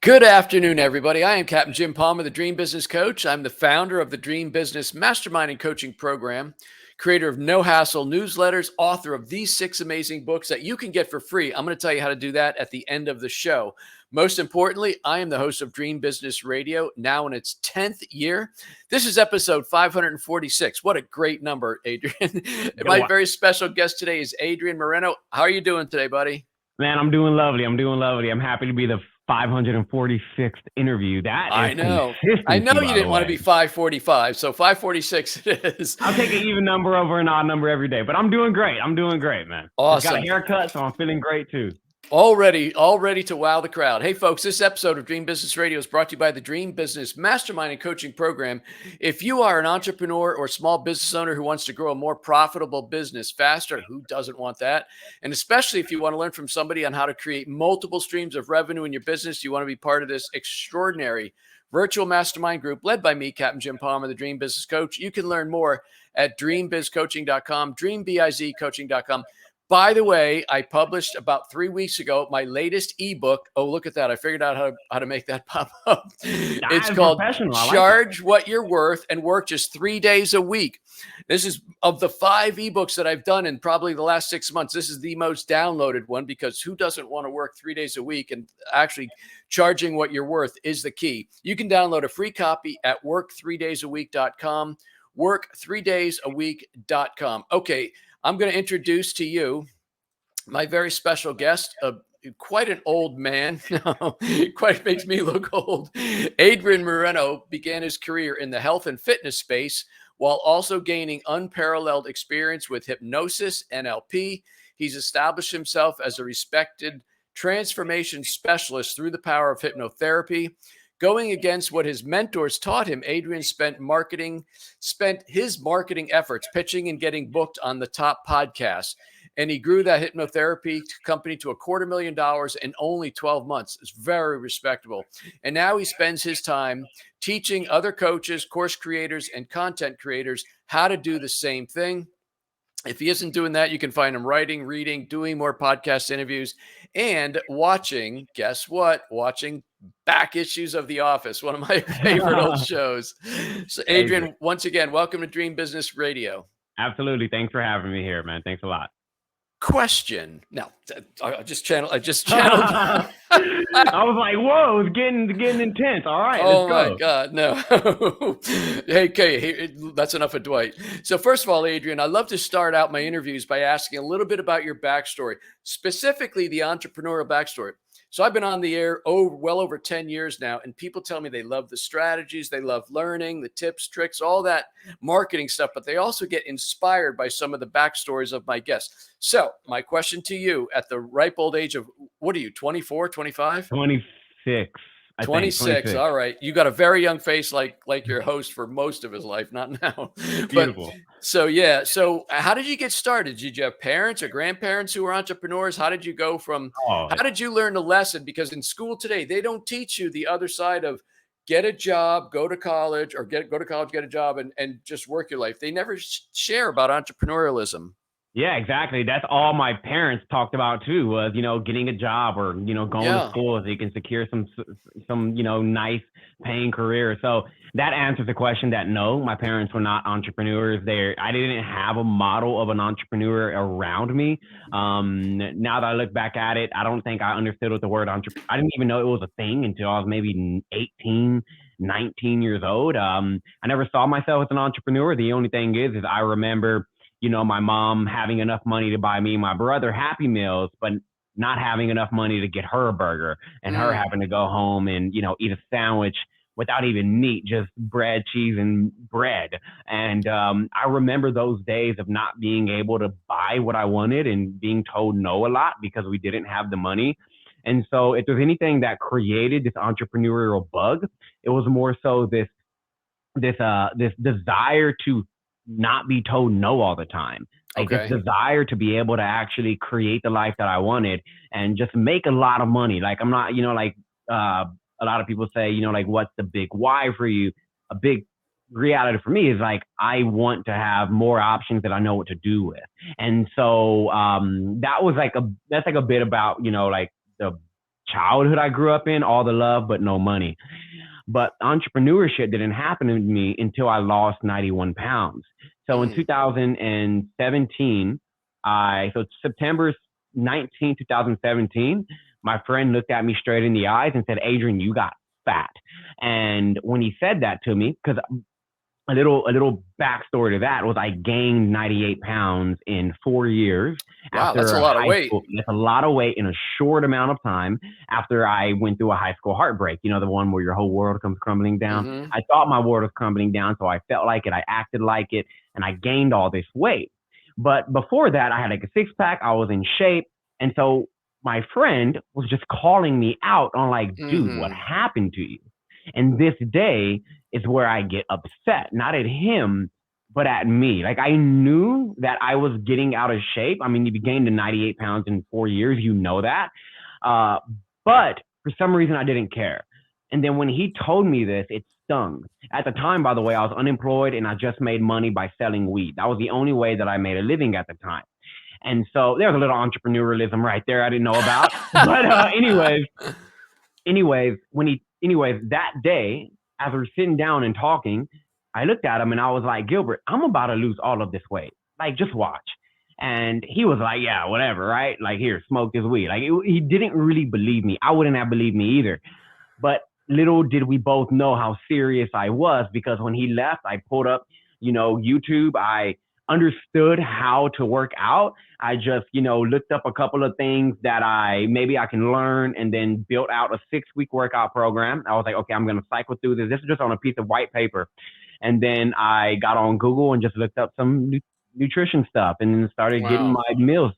Good afternoon, everybody. I am Captain Jim Palmer, the Dream Business Coach. I'm the founder of the Dream Business Mastermind and Coaching Program, creator of No Hassle newsletters, author of these 6 amazing books that you can get for free. I'm going to tell you how to do that at the end of the show. Most importantly, I am the host of Dream Business Radio, now in its 10th year. This is episode 546. What a great number, Adrian. My very special guest today is Adrian Moreno. How are you doing today, buddy? Man, I'm doing lovely. I'm happy to be the 546th interview. That is I know you didn't want to be 545, so 546 it is. I'll take an even number over an odd number every day, but I'm doing great. Man. Awesome. Got a haircut, so I'm feeling great too. All ready to wow the crowd. Hey, folks, this episode of Dream Business Radio is brought to you by the Dream Business Mastermind and Coaching Program. If you are an entrepreneur or small business owner who wants to grow a more profitable business faster, who doesn't want that? And especially if you want to learn from somebody on how to create multiple streams of revenue in your business, you want to be part of this extraordinary virtual mastermind group led by me, Captain Jim Palmer, the Dream Business Coach. You can learn more at dreambizcoaching.com, dreambizcoaching.com. By the way, I published about 3 weeks ago my latest ebook. Oh, look at that. I figured out how to make that pop up. It's called Charge What You're Worth and Work Just 3 days a Week. This is, of the 5 ebooks that I've done in probably the last 6 months, this is the most downloaded one, because who doesn't want to work 3 days a week? And actually charging what you're worth is the key. You can download a free copy at work3daysaweek.com, work3daysaweek.com. Okay. I'm going to introduce to you my very special guest, quite an old man. Quite makes me look old. Adrian Moreno began his career in the health and fitness space while also gaining unparalleled experience with hypnosis, NLP. He's established himself as a respected transformation specialist through the power of hypnotherapy. Going against what his mentors taught him, Adrian spent his marketing efforts pitching and getting booked on the top podcasts. And he grew that hypnotherapy company to $250,000 in only 12 months. It's very respectable. And now he spends his time teaching other coaches, course creators, and content creators how to do the same thing. If he isn't doing that, you can find him writing, reading, doing more podcast interviews, and watching, guess what? Watching back issues of The Office, one of my favorite old shows. So Adrian, once again, welcome to Dream Business Radio. Absolutely. Thanks for having me here, man. Thanks a lot. Question. Now, I just channeled. I was like, whoa, it's getting intense. All right, let's go. My God, no. Hey, that's enough of Dwight. So first of all, Adrian, I love to start out my interviews by asking a little bit about your backstory, specifically the entrepreneurial backstory. So I've been on the air well over 10 years now, and people tell me they love the strategies, they love learning, the tips, tricks, all that marketing stuff, but they also get inspired by some of the backstories of my guests. So my question to you, at the ripe old age of, what are you, 24, 25? 26. 26. All right. You got a very young face, like your host for most of his life, not now. Beautiful. So how did you get started? Did you have parents or grandparents who were entrepreneurs? How did you go from, how did you learn the lesson? Because in school today, they don't teach you the other side of get a job, go to college, or go to college, get a job, and just work your life. They never share about entrepreneurialism. Yeah, exactly. That's all my parents talked about too, was, getting a job or, going to school so you can secure some, nice paying career. So that answers the question that no, my parents were not entrepreneurs. I didn't have a model of an entrepreneur around me. Now that I look back at it, I don't think I understood what the word entrepreneur, I didn't even know it was a thing until I was maybe 18, 19 years old. I never saw myself as an entrepreneur. The only thing is I remember my mom having enough money to buy me and my brother Happy Meals, but not having enough money to get her a burger, and her having to go home and, eat a sandwich without even meat, just bread, cheese, and bread. And I remember those days of not being able to buy what I wanted and being told no a lot because we didn't have the money. And so if there's anything that created this entrepreneurial bug, it was more so this desire to not be told no all the time. Like this desire to be able to actually create the life that I wanted and just make a lot of money. Like I'm not, a lot of people say, what's the big why for you? A big reality for me is like, I want to have more options that I know what to do with. And so that's like a bit about, the childhood I grew up in, all the love, but no money. But entrepreneurship didn't happen to me until I lost 91 pounds. So in 2017, so September 19th, 2017, my friend looked at me straight in the eyes and said, Adrian, you got fat. And when he said that to me, because a little backstory to that was I gained 98 pounds in 4 years. Wow, After that's a lot of weight. That's a lot of weight in a short amount of time after I went through a high school heartbreak, the one where your whole world comes crumbling down. I thought my world was crumbling down, so I felt like it. I acted like it, and I gained all this weight. But before that, I had like a six pack. I was in shape. And so my friend was just calling me out on like, dude, what happened to you? And this day is where I get upset, not at him, but at me. Like I knew that I was getting out of shape. I mean, you gained to 98 pounds in 4 years, you know that. But for some reason, I didn't care. And then when he told me this, it stung. At the time, by the way, I was unemployed and I just made money by selling weed. That was the only way that I made a living at the time. And so there's a little entrepreneurialism right there I didn't know about. But anyways, that day, as we were sitting down and talking, I looked at him and I was like, Gilbert, I'm about to lose all of this weight. Like, just watch. And he was like, yeah, whatever, right? Like, here, smoke this weed. Like, he didn't really believe me. I wouldn't have believed me either. But little did we both know how serious I was, because when he left, I pulled up, YouTube. I understood how to work out. I just, looked up a couple of things that maybe I can learn, and then built out a 6-week workout program. I was like, okay, I'm going to cycle through this. This is just on a piece of white paper. And then I got on Google and just looked up some nutrition stuff and then started getting my meals.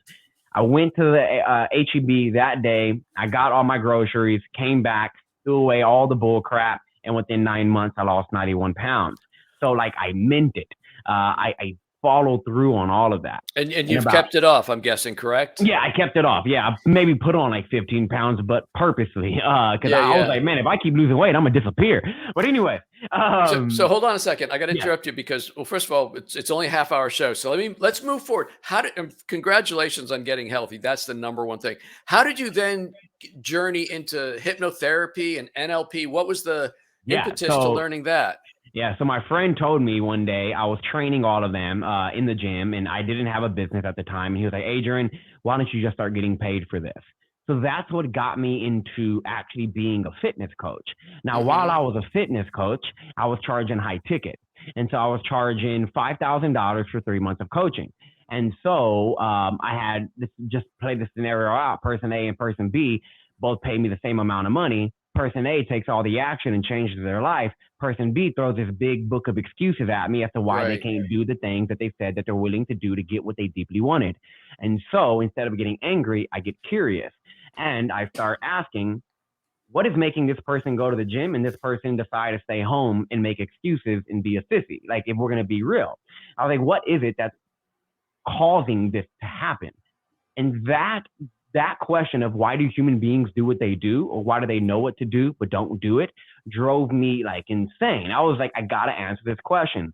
I went to the HEB that day. I got all my groceries, came back, threw away all the bull crap. And within 9 months, I lost 91 pounds. So like I meant it. I followed through on all of that. And you've kept it off, I'm guessing, correct? Yeah, I kept it off. Yeah, I maybe put on like 15 pounds, but purposely. Because I was like, man, if I keep losing weight, I'm going to disappear. But anyway. So hold on a second. I got to interrupt you because, well, first of all, it's only a half-hour show. So let's move forward. Congratulations on getting healthy. That's the number one thing. How did you then journey into hypnotherapy and NLP? What was the impetus to learning that? Yeah, so my friend told me one day, I was training all of them in the gym, and I didn't have a business at the time. And he was like, Adrian, why don't you just start getting paid for this? So that's what got me into actually being a fitness coach. Now, while I was a fitness coach, I was charging high ticket. And so I was charging $5,000 for 3 months of coaching. And so I had just played the scenario out. Person A and person B both paid me the same amount of money. Person A takes all the action and changes their life. Person B throws this big book of excuses at me as to why they can't do the things that they said that they're willing to do to get what they deeply wanted. And so instead of getting angry, I get curious and I start asking, what is making this person go to the gym and this person decide to stay home and make excuses and be a sissy? Like, if we're going to be real, I was like, what is it that's causing this to happen? And that question of why do human beings do what they do, or why do they know what to do but don't do it, drove me like insane. I was like, I gotta answer this question.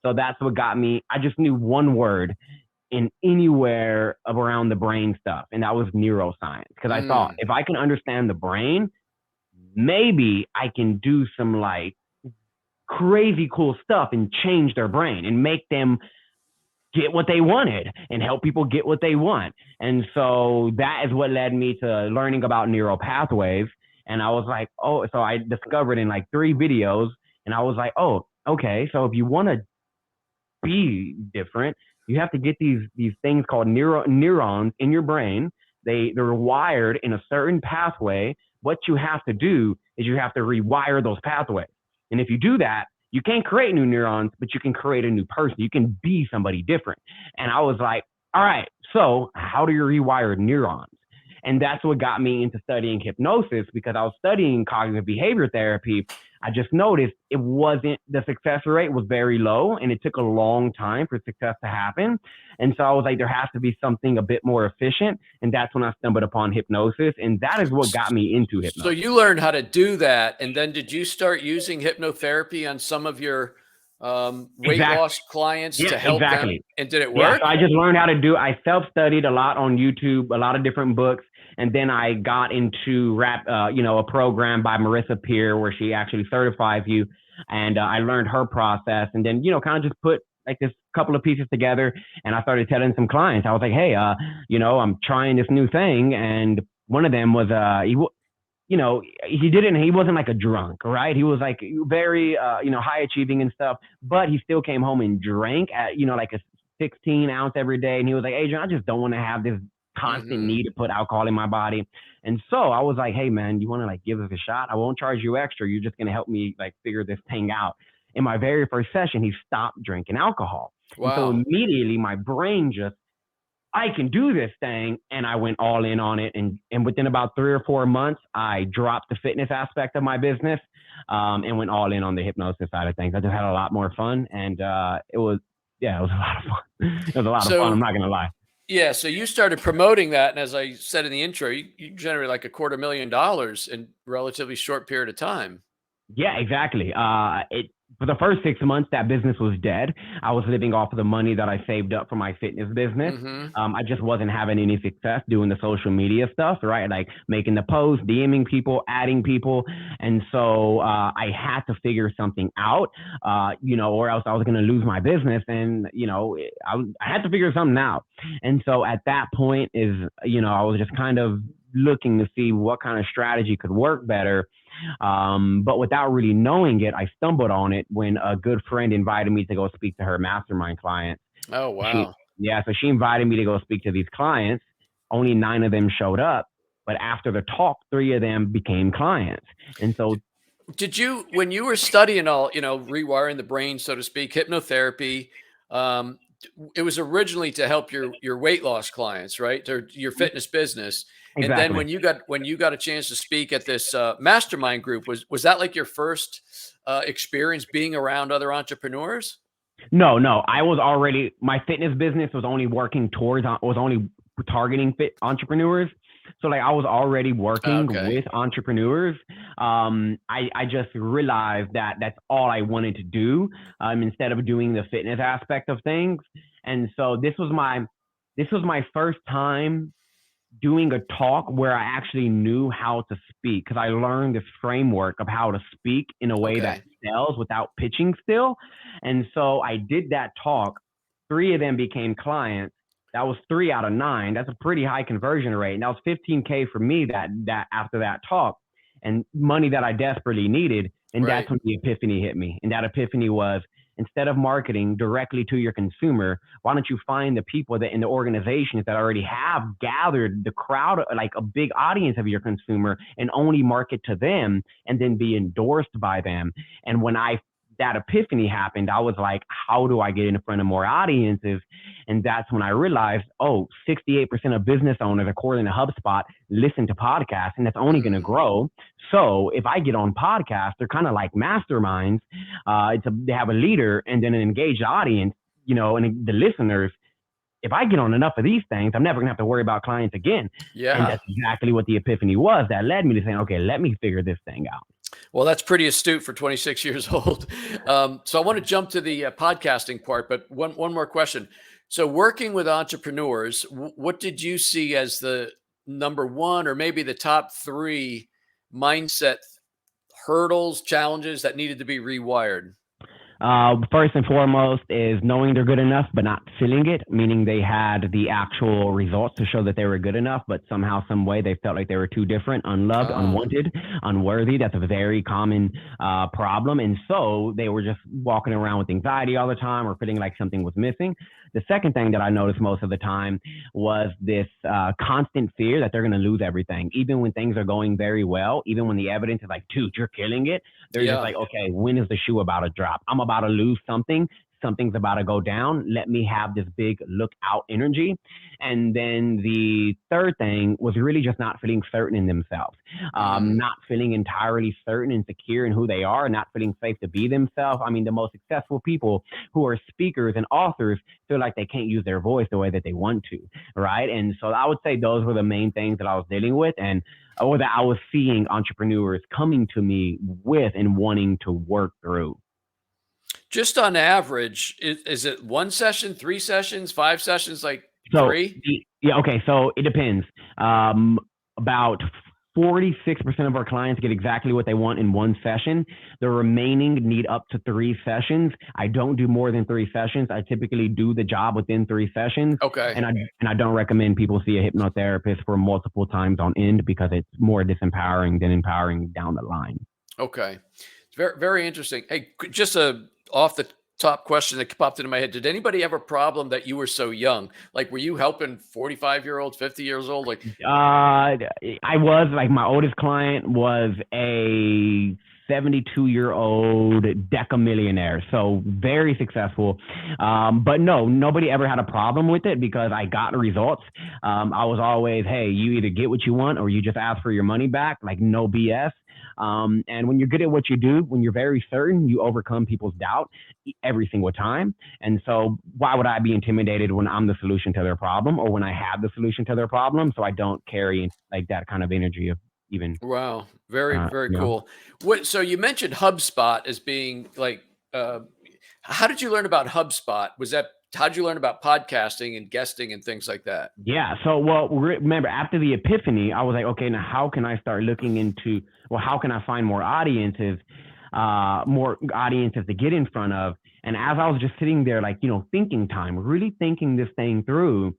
So that's what got me. I just knew one word in anywhere around the brain stuff, and that was neuroscience. Because I thought, if I can understand the brain, maybe I can do some like crazy cool stuff and change their brain and make them get what they wanted and help people get what they want. And so that is what led me to learning about neural pathways. And I was like, oh, so I discovered in like 3 videos, and I was like, oh, okay. So if you want to be different, you have to get these things called neurons in your brain. They're wired in a certain pathway. What you have to do is you have to rewire those pathways. And if you do that, you can't create new neurons, but you can create a new person. You can be somebody different. And I was like, all right, so how do you rewire neurons? And that's what got me into studying hypnosis, because I was studying cognitive behavior therapy. I just noticed the success rate was very low, and it took a long time for success to happen. And so I was like, there has to be something a bit more efficient. And that's when I stumbled upon hypnosis. And that is what got me into hypnosis. So you learned how to do that. And then did you start using hypnotherapy on some of your weight loss clients to help them? And did it work? Yeah, so I just learned how to I self-studied a lot on YouTube, a lot of different books. And then I got into a program by Marissa Peer where she actually certifies you. And I learned her process, and then, kind of just put like this couple of pieces together. And I started telling some clients, I was like, hey, I'm trying this new thing. And one of them was, he wasn't like a drunk, right? He was like very, high achieving and stuff, but he still came home and drank at, like a 16 ounce every day. And he was like, Adrian, I just don't want to have this constant need to put alcohol in my body. And so I was like, hey man, you want to like give us a shot? I won't charge you extra. You're just going to help me like figure this thing out. In my very first session, he stopped drinking alcohol. Wow. And so immediately my brain just, I can do this thing. And I went all in on it. And within about 3 or 4 months, I dropped the fitness aspect of my business and went all in on the hypnosis side of things. I just had a lot more fun. And it was a lot of fun. It was a lot of fun. I'm not going to lie. Yeah. So you started promoting that. And as I said in the intro, you generated like $250,000 in a relatively short period of time. Yeah, exactly. For the first 6 months, that business was dead. I was living off of the money that I saved up for my fitness business. I just wasn't having any success doing the social media stuff, right? Like making the posts, DMing people, adding people. And so I had to figure something out, or else I was going to lose my business. And, I had to figure something out. And so at that point I was just kind of looking to see what kind of strategy could work better. But without really knowing it, I stumbled on it when a good friend invited me to go speak to her mastermind clients. Oh, wow. So she invited me to go speak to these clients. Only 9 of them showed up. But after the talk, 3 of them became clients. And so did you, when you were studying all, rewiring the brain, so to speak, hypnotherapy, it was originally to help your weight loss clients, right? Or your fitness business. Exactly. And then when you got a chance to speak at this mastermind group, was that like your first experience being around other entrepreneurs? No. My fitness business was only targeting fit entrepreneurs. So like I was already working with entrepreneurs. I just realized that that's all I wanted to do instead of doing the fitness aspect of things. And so this was my first time doing a talk where I actually knew how to speak, because I learned this framework of how to speak in a way that sells without pitching still. And so I did that talk. 3 of them became clients. That was 3 out of 9. That's a pretty high conversion rate. And that was $15K for me that after that talk, and money that I desperately needed. And that's when the epiphany hit me. And that epiphany was, instead of marketing directly to your consumer, why don't you find the people that in the organizations that already have gathered the crowd, like a big audience of your consumer, and only market to them and then be endorsed by them. And when that epiphany happened, I was like, how do I get in front of more audiences? And that's when I realized, 68% of business owners, according to HubSpot, listen to podcasts, and that's only going to grow. So if I get on podcasts, they're kind of like masterminds. They have a leader and then an engaged audience, and the listeners. If I get on enough of these things, I'm never gonna have to worry about clients again. Yeah. And that's exactly what the epiphany was that led me to saying, okay, let me figure this thing out. Well, that's pretty astute for 26 years old. So I want to jump to the podcasting part, but one more question. So working with entrepreneurs, what did you see as the number one, or maybe the top 3 mindset hurdles, challenges that needed to be rewired? First and foremost is knowing they're good enough, but not feeling it, meaning they had the actual results to show that they were good enough, but somehow, some way they felt like they were too different, unloved, unwanted, unworthy. That's a very common problem. And so they were just walking around with anxiety all the time or feeling like something was missing. The second thing that I noticed most of the time was this constant fear that they're going to lose everything, even when things are going very well, even when the evidence is like, dude, you're killing it. They're just like, okay, when is the shoe about to drop? I'm about to lose something. Something's about to go down. Let me have this big look out energy. And then the third thing was really just not feeling certain in themselves, not feeling entirely certain and secure in who they are, not feeling safe to be themselves. I mean, the most successful people who are speakers and authors feel like they can't use their voice the way that they want to, right? And so I would say those were the main things that I was dealing with, or that I was seeing entrepreneurs coming to me with and wanting to work through. Just on average, is it 1 session, 3 sessions, 5 sessions, like 3? Okay. So it depends. about 46% of our clients get exactly what they want in one session. The remaining need up to 3 sessions. I don't do more than 3 sessions. I typically do the job within 3 sessions. Okay. And I don't recommend people see a hypnotherapist for multiple times on end because it's more disempowering than empowering down the line. Okay. It's very, very interesting. Hey, just a off the top question that popped into my head. Did anybody have a problem that you were so young? Like, were you helping 45-year-olds, 50 years old? Like, I was like, my oldest client was a 72-year-old decamillionaire, so very successful. But no, nobody ever had a problem with it because I got results. I was always, hey, you either get what you want or you just ask for your money back, like no BS. And when you're good at what you do, when you're very certain, you overcome people's doubt every single time. And so why would I be intimidated when I'm the solution to their problem or when I have the solution to their problem? So I don't carry like that kind of energy of even. wow, very, very You know. cool. So you mentioned HubSpot as being like, how did you learn about HubSpot? How did you learn about podcasting and guesting and things like that? Yeah. So, well, remember after the epiphany, I was like, okay, now how can I start looking into, well, how can I find more audiences to get in front of? And as I was just sitting there, like, thinking time, really thinking this thing through,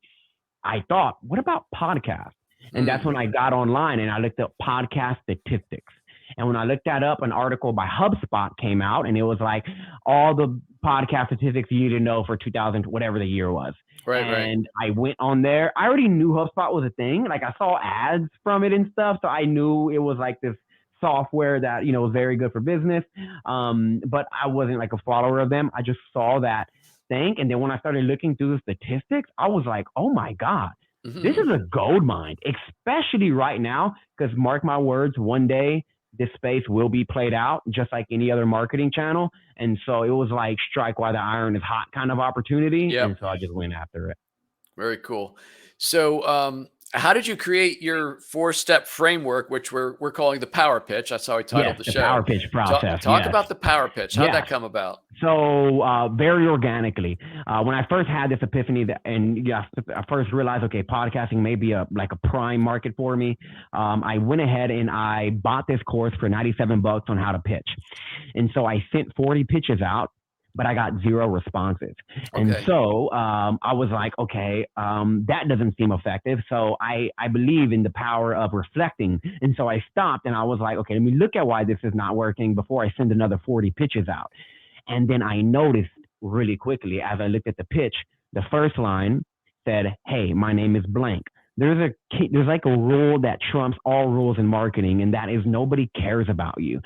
I thought, what about podcasts? And that's when I got online and I looked up podcast statistics. And when I looked that up, an article by HubSpot came out and it was like all the podcast statistics you need to know for 2000, whatever the year was. Right. And I went on there. I already knew HubSpot was a thing. Like I saw ads from it and stuff. So I knew it was like this software that, was very good for business. But I wasn't like a follower of them. I just saw that thing. And then when I started looking through the statistics, I was like, oh my God, this is a gold mine, especially right now, because mark my words, one day this space will be played out just like any other marketing channel. And so it was like strike while the iron is hot kind of opportunity. Yep. And so I just went after it. Very cool. So, how did you create your 4-step framework, which we're calling the power pitch? That's how I titled the show. Power pitch process. Talk about the power pitch. How did that come about? So very organically. When I first had this epiphany I first realized, okay, podcasting may be a prime market for me. I went ahead and I bought this course for $97 on how to pitch. And so I sent 40 pitches out, but I got 0 responses. And so I was like, okay, that doesn't seem effective. So I believe in the power of reflecting. And so I stopped and I was like, okay, let me look at why this is not working before I send another 40 pitches out. And then I noticed really quickly as I looked at the pitch, the first line said, hey, my name is blank. There's like a rule that trumps all rules in marketing, and that is nobody cares about you.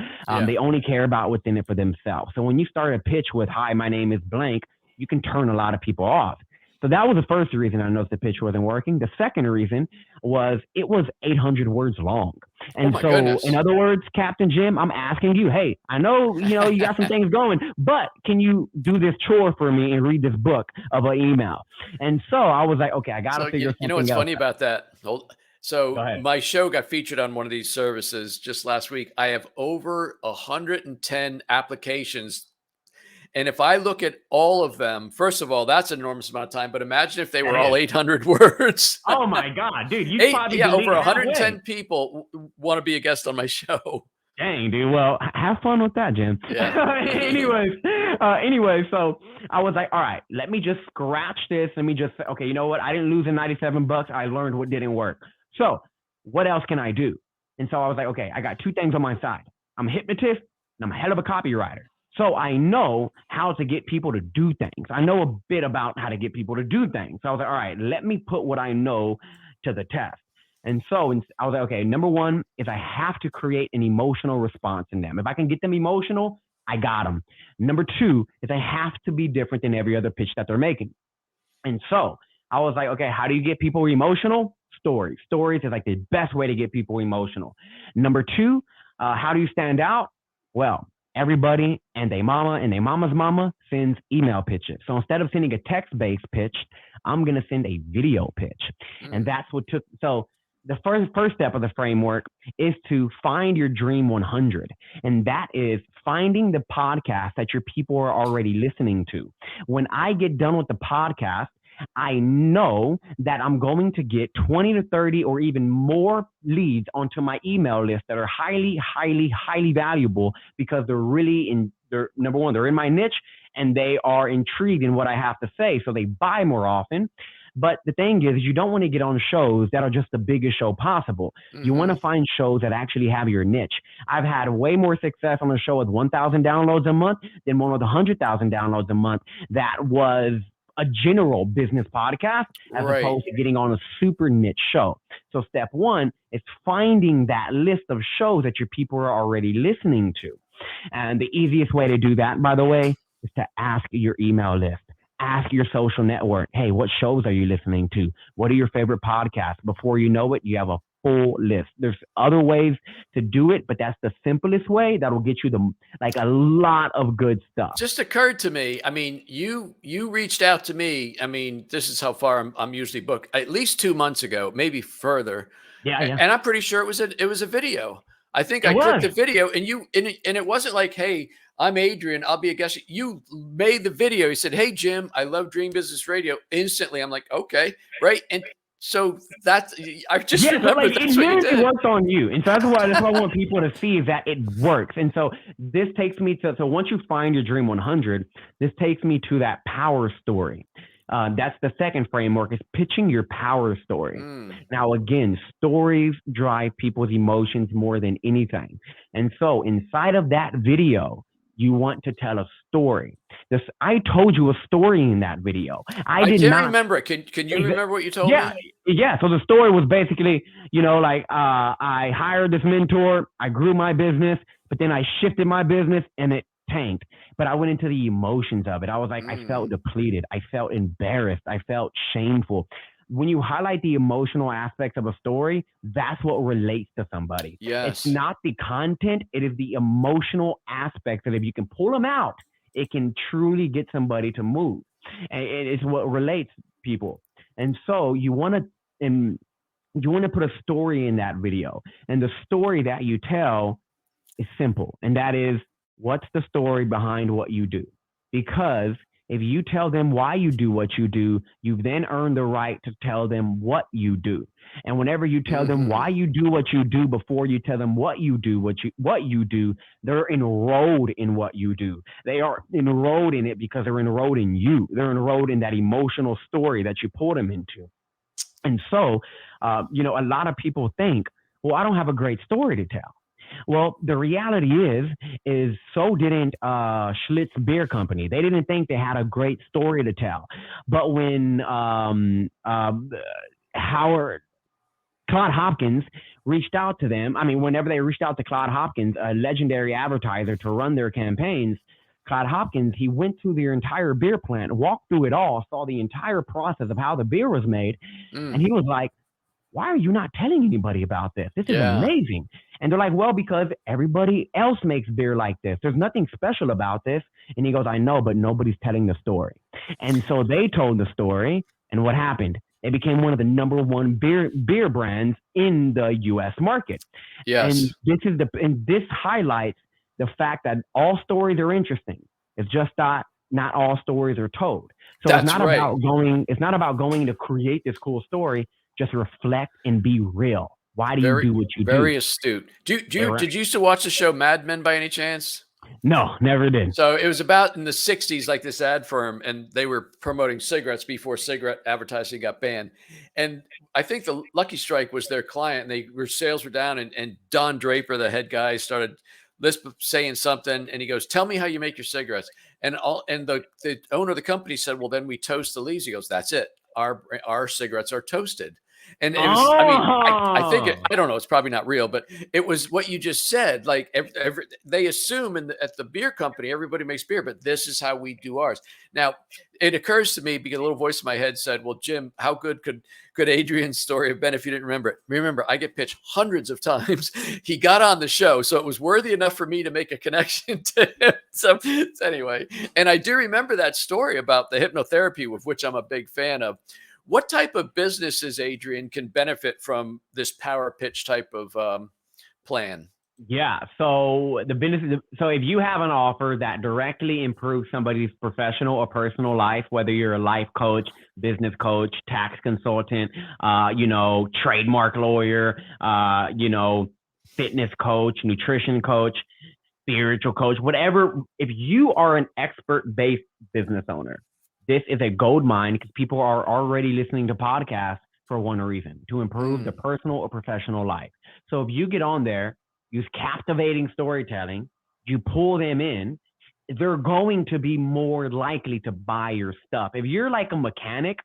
They only care about what's in it for themselves. So when you start a pitch with, hi, my name is blank, you can turn a lot of people off. So that was the first reason I noticed the pitch wasn't working. The second reason was it was 800 words long. And goodness. In other words, Captain Jim, I'm asking you, hey, I know, you got some things going, but can you do this chore for me and read this book of an email? And so I was like, okay, I got to figure something else. You know what's funny about that? So ahead. My show got featured on one of these services just last week. I have over 110 applications. And if I look at all of them, first of all, that's an enormous amount of time. But imagine if they were all 800 words. Oh my God, dude! Over 110 people want to be a guest on my show. Dang, dude. Well, have fun with that, Jim. Yeah. Anyway, so I was like, all right, let me just scratch this. Let me just say, okay, you know what? I didn't lose the $97. I learned what didn't work. So what else can I do? And so I was like, okay, I got 2 things on my side. I'm a hypnotist and I'm a hell of a copywriter. So I know how to get people to do things. I know a bit about how to get people to do things. So I was like, all right, let me put what I know to the test. And so I was like, okay, number 1 is I have to create an emotional response in them. If I can get them emotional, I got them. Number 2 is I have to be different than every other pitch that they're making. And so I was like, okay, how do you get people emotional? Stories. Stories is like the best way to get people emotional. Number 2, how do you stand out? Well, everybody and their mama and their mama's mama sends email pitches. So instead of sending a text-based pitch, I'm going to send a video pitch. And that's what took. So the first step of the framework is to find your dream 100. And that is finding the podcast that your people are already listening to. When I get done with the podcast, I know that I'm going to get 20 to 30 or even more leads onto my email list that are highly, highly, highly valuable because they're number one, they're in my niche and they are intrigued in what I have to say. So they buy more often. But the thing is, you don't want to get on shows that are just the biggest show possible. You want to find shows that actually have your niche. I've had way more success on a show with 1,000 downloads a month than one with 100,000 downloads a month that was a general business podcast as opposed to getting on a super niche show. So step one is finding that list of shows that your people are already listening to. And the easiest way to do that, by the way, is to ask your email list. Ask your social network, hey, what shows are you listening to? What are your favorite podcasts? Before you know it, you have a full list. There's other ways to do it, but that's the simplest way that will get you a lot of good stuff. Just occurred to me. I mean, you reached out to me. I mean, this is how far I'm usually booked. At least 2 months ago, maybe further. Yeah. And I'm pretty sure it was a video. I think I clicked the video, and it wasn't like, hey, I'm Adrian, I'll be a guest. You made the video. You said, hey, Jim, I love Dream Business Radio. Instantly, I'm like, okay, right. And so I just remember that's what you did. It works on you. And so that's why I want people to see is that it works. And so this takes me to, so once you find your Dream 100, this takes me to that power story. That's the second framework, is pitching your power story. Now, again, stories drive people's emotions more than anything. And so inside of that video, you want to tell a story. I told you a story in that video. I did not remember it. Can you remember what you told me? Yeah. So the story was basically, I hired this mentor, I grew my business, but then I shifted my business and it tanked. But I went into the emotions of it. I was like, I felt depleted. I felt embarrassed. I felt shameful. When you highlight the emotional aspects of a story, that's what relates to somebody. Yes. It's not the content. It is the emotional aspects that if you can pull them out, it can truly get somebody to move. And it's what relates people. And so you want to put a story in that video. And the story that you tell is simple. And that is, what's the story behind what you do? Because if you tell them why you do what you do, you've then earned the right to tell them what you do. And whenever you tell them why you do what you do before you tell them what you do, they're enrolled in what you do. They are enrolled in it because they're enrolled in you. They're enrolled in that emotional story that you pulled them into. And so, a lot of people think, well, I don't have a great story to tell. Well, the reality is so didn't Schlitz Beer Company. They didn't think they had a great story to tell. But when Claude Hopkins reached out to them, whenever they reached out to Claude Hopkins, a legendary advertiser, to run their campaigns, Claude Hopkins, he went through their entire beer plant, walked through it all, saw the entire process of how the beer was made, and he was like, why are you not telling anybody about this? This is amazing. And they're like, well, because everybody else makes beer like this. There's nothing special about this. And he goes, I know, but nobody's telling the story. And so they told the story. And what happened? It became one of the number one beer brands in the U.S. market. Yes. And this highlights the fact that all stories are interesting. It's just not all stories are told. So it's not about going to create this cool story. Just reflect and be real. Why do you do what you do? Very astute. Did you used to watch the show Mad Men by any chance? No, never did. So it was about in the 60s, like this ad firm, and they were promoting cigarettes before cigarette advertising got banned. And I think the Lucky Strike was their client, and sales were down, and Don Draper, the head guy, started saying something, and he goes, tell me how you make your cigarettes. And the owner of the company said, well, then we toast the leaves. He goes, that's it. Our cigarettes are toasted. And it was, I think I don't know, it's probably not real, but it was what you just said. Like they assume at the beer company, everybody makes beer, but this is how we do ours. Now, it occurs to me because a little voice in my head said, well, Jim, how good could Adrian's story have been if you didn't remember it? Remember, I get pitched hundreds of times. He got on the show, so it was worthy enough for me to make a connection to him. So anyway, and I do remember that story about the hypnotherapy, with which I'm a big fan of. What type of businesses, Adrian, can benefit from this power pitch type of plan? Yeah. So the business. So if you have an offer that directly improves somebody's professional or personal life, whether you're a life coach, business coach, tax consultant, trademark lawyer, fitness coach, nutrition coach, spiritual coach, whatever. If you are an expert-based business owner, this is a gold mine because people are already listening to podcasts for one reason: to improve their personal or professional life. So if you get on there, use captivating storytelling, you pull them in, they're going to be more likely to buy your stuff. If you're like a mechanic,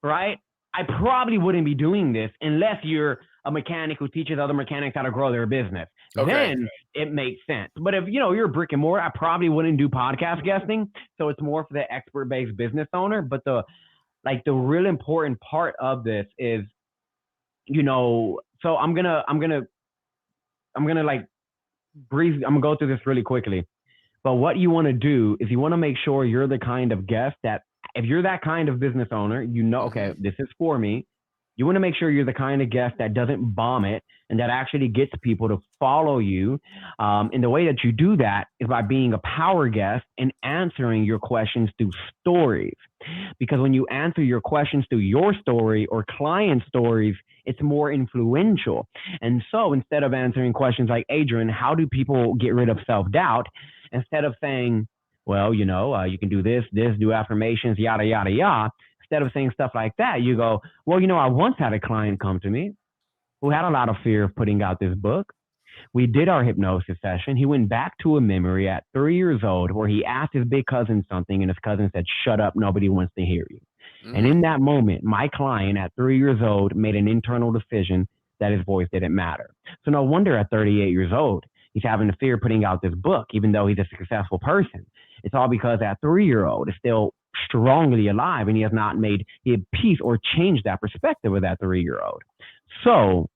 right? I probably wouldn't be doing this unless you're a mechanic who teaches other mechanics how to grow their business. Okay. Then it makes sense. But if you're a brick and mortar, I probably wouldn't do podcast guesting. So it's more for the expert-based business owner. But the real important part of this is, so I'm gonna like breeze. I'm gonna go through this really quickly. But what you want to do is you want to make sure you're the kind of guest that, if you're that kind of business owner, okay, this is for me. You want to make sure you're the kind of guest that doesn't bomb it and that actually gets people to follow you. And the way that you do that is by being a power guest and answering your questions through stories. Because when you answer your questions through your story or client stories, it's more influential. And so instead of answering questions like, Adrian, how do people get rid of self-doubt? Instead of saying, well, you can do this, do affirmations, yada, yada, yada. Instead of saying stuff like that, you go, well, I once had a client come to me who had a lot of fear of putting out this book. We did our hypnosis session. He went back to a memory at 3 years old where he asked his big cousin something and his cousin said, shut up, nobody wants to hear you. And in that moment, my client at 3 years old made an internal decision that his voice didn't matter. So no wonder at 38 years old, he's having the fear of putting out this book, even though he's a successful person. It's all because that 3-year-old is still strongly alive and he has not made peace or changed that perspective with that 3-year-old. So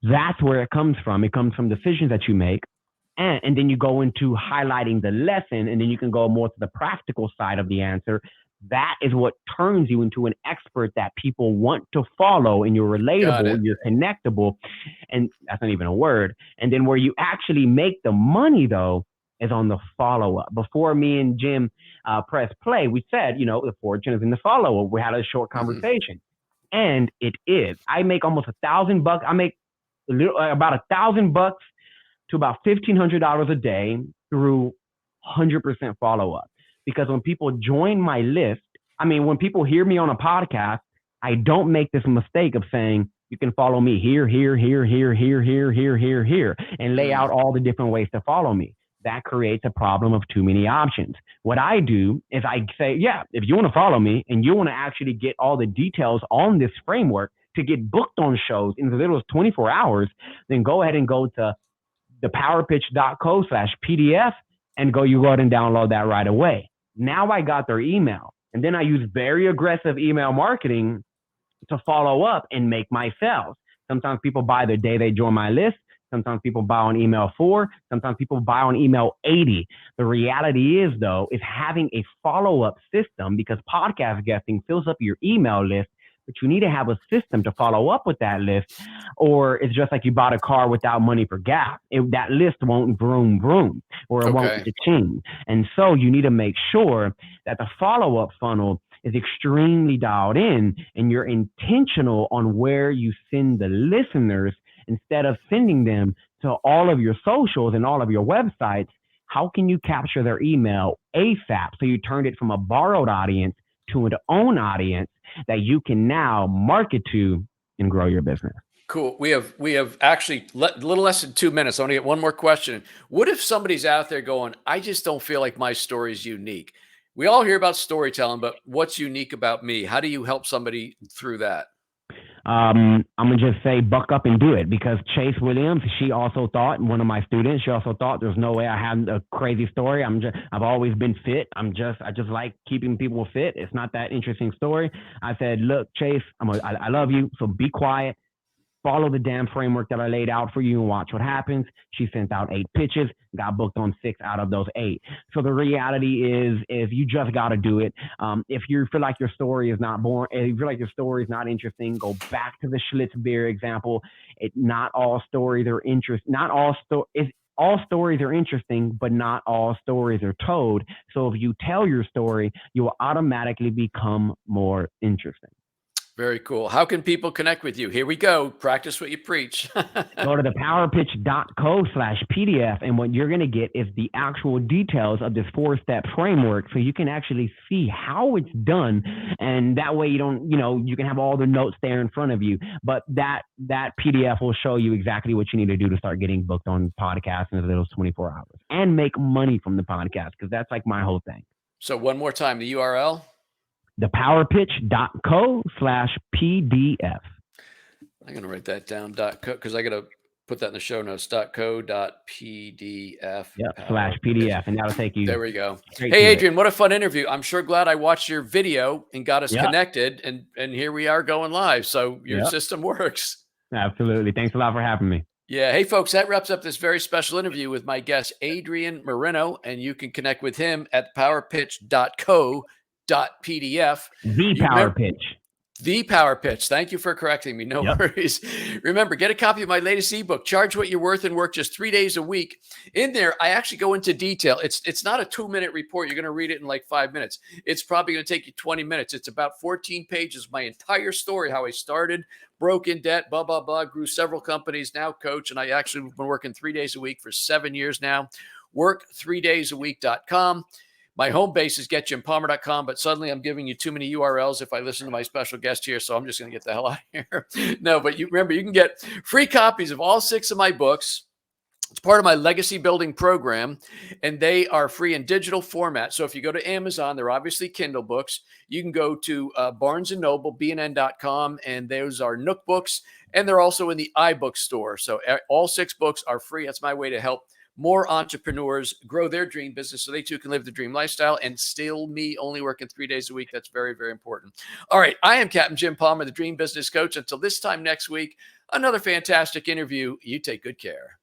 that's where it comes from. It comes from decisions that you make. And then you go into highlighting the lesson, and then you can go more to the practical side of the answer. That is what turns you into an expert that people want to follow, and you're relatable, you're connectable, and that's not even a word. And then where you actually make the money, though, is on the follow-up. Before me and Jim press play, we said, the fortune is in the follow-up. We had a short conversation, and it is. I make almost $1,000. I make about $1,000 to about $1,500 a day through 100% follow-up. Because when people join my list, when people hear me on a podcast, I don't make this mistake of saying, you can follow me here, here, here, here, here, here, here, here, here, and lay out all the different ways to follow me. That creates a problem of too many options. What I do is I say, yeah, if you want to follow me and you want to actually get all the details on this framework to get booked on shows in as little as 24 hours, then go ahead and go to thepowerpitch.co/PDF and you go ahead and download that right away. Now I got their email, and then I use very aggressive email marketing to follow up and make my sales. Sometimes people buy the day they join my list. Sometimes people buy on email 4. Sometimes people buy on email 80. The reality is, though, is having a follow-up system, because podcast guesting fills up your email list, but you need to have a system to follow up with that list, or it's just like you bought a car without money for gas. That list won't vroom, vroom, or it won't cha-ching. And so you need to make sure that the follow-up funnel is extremely dialed in, and you're intentional on where you send the listeners instead of sending them to all of your socials and all of your websites. How can you capture their email ASAP? So you turned it from a borrowed audience to an own audience that you can now market to and grow your business. Cool. We have actually a little less than 2 minutes. I want to get one more question. What if somebody's out there going, I just don't feel like my story is unique? We all hear about storytelling, but what's unique about me? How do you help somebody through that? I'm going to just say buck up and do it, because Chase Williams, she also thought, one of my students, she also thought there's no way I had a crazy story. I've always been fit. I just like keeping people fit. It's not that interesting story. I said, look, Chase, I love you. So be quiet. follow the damn framework that I laid out for you and watch what happens. She sent out 8 pitches, got booked on 6 out of those 8. So the reality is you just got to do it. If you feel like your story is not boring, if you feel like your story is not interesting, go back to the Schlitz beer example. Not all stories are all stories are interesting, but not all stories are told. So if you tell your story, you will automatically become more interesting. Very cool. How can people connect with you? Here we go. Practice what you preach. Go to thepowerpitch.co/PDF. And what you're going to get is the actual details of this 4-step framework. So you can actually see how it's done. And that way you don't, you can have all the notes there in front of you. But that PDF will show you exactly what you need to do to start getting booked on podcasts in as little as 24 hours and make money from the podcast. Cause that's like my whole thing. So one more time, the URL? thepowerpitch.co/PDF. I'm going to write that down, .co, because I got to put that in the show notes, .co.pdf. Yeah, /PDF, and that'll take you. There we go. Hey, Adrian, what a fun interview. I'm sure glad I watched your video and got us connected, and here we are going live. So your system works. Absolutely. Thanks a lot for having me. Yeah. Hey, folks, that wraps up this very special interview with my guest, Adrian Moreno, and you can connect with him at powerpitch.co.pdf. The Power Pitch. Thank you for correcting me. No worries. Remember, get a copy of my latest ebook, Charge What You're Worth and Work Just 3 days a Week. In there, I actually go into detail. It's not a 2-minute report. You're going to read it in like 5 minutes. It's probably going to take you 20 minutes. It's about 14 pages, my entire story, how I started, broke in debt, blah, blah, blah, grew several companies, now coach, and I actually have been working 3 days a week for 7 years now. Work3daysaweek.com. My home base is getjimpalmer.com, but suddenly I'm giving you too many URLs if I listen to my special guest here, so I'm just going to get the hell out of here. No, but you remember, you can get free copies of all 6 of my books. It's part of my legacy building program, and they are free in digital format. So if you go to Amazon, they're obviously Kindle books. You can go to Barnes & Noble, bnn.com, and those are Nook books, and they're also in the iBook store. So all 6 books are free. That's my way to help more entrepreneurs grow their dream business so they too can live the dream lifestyle, and still me only working 3 days a week. That's very, very important. All right. I am Captain Jim Palmer, the Dream Business Coach. Until this time next week, another fantastic interview. You take good care.